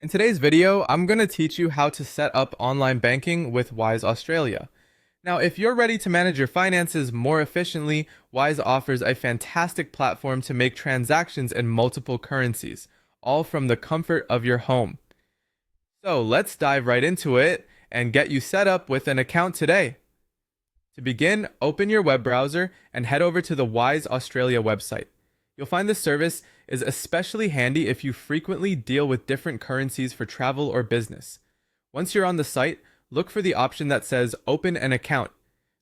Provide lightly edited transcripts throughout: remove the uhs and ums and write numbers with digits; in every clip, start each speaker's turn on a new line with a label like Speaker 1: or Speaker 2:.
Speaker 1: In today's video, I'm going to teach you how to set up online banking with Wise Australia. Now, if you're ready to manage your finances more efficiently, Wise offers a fantastic platform to make transactions in multiple currencies, all from the comfort of your home. So let's dive right into it and get you set up with an account today. To begin, open your web browser and head over to the Wise Australia website. You'll find this service is especially handy if you frequently deal with different currencies for travel or business. Once you're on the site, look for the option that says Open an Account.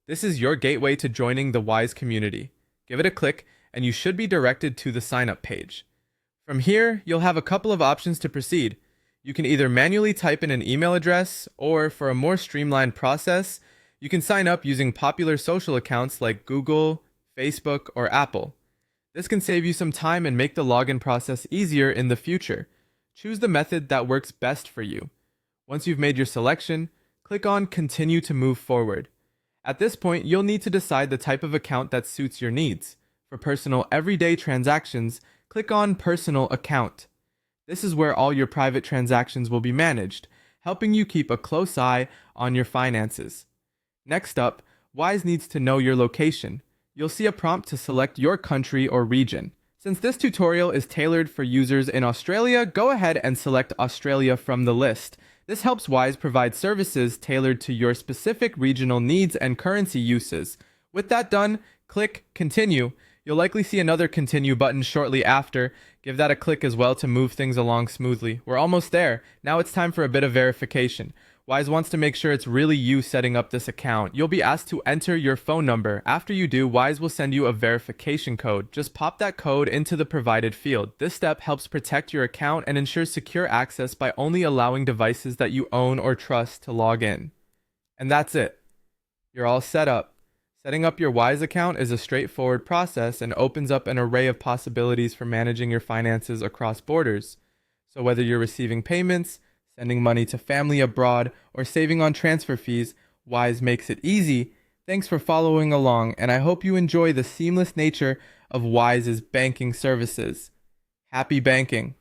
Speaker 1: This is your gateway to joining the Wise community. Give it a click, and you should be directed to the sign up page. From here, you'll have a couple of options to proceed. You can either manually type in an email address, or for a more streamlined process, you can sign up using popular social accounts like Google, Facebook, or Apple. This can save you some time and make the login process easier in the future. Choose the method that works best for you. Once you've made your selection, click on Continue to move forward. At this point, you'll need to decide the type of account that suits your needs. For personal everyday transactions, click on Personal Account. This is where all your private transactions will be managed, helping you keep a close eye on your finances. Next up, Wise needs to know your location. You'll see a prompt to select your country or region. Since this tutorial is tailored for users in Australia, go ahead and select Australia from the list. This helps Wise provide services tailored to your specific regional needs and currency uses. With that done, click Continue. You'll likely see another Continue button shortly after. Give that a click as well to move things along smoothly. We're almost there. Now it's time for a bit of verification. Wise wants to make sure it's really you setting up this account. You'll be asked to enter your phone number. After you do, Wise will send you a verification code. Just pop that code into the provided field. This step helps protect your account and ensures secure access by only allowing devices that you own or trust to log in. And that's it. You're all set up. Setting up your Wise account is a straightforward process and opens up an array of possibilities for managing your finances across borders. So whether you're receiving payments, sending money to family abroad, or saving on transfer fees, Wise makes it easy. Thanks for following along, and I hope you enjoy the seamless nature of Wise's banking services. Happy banking!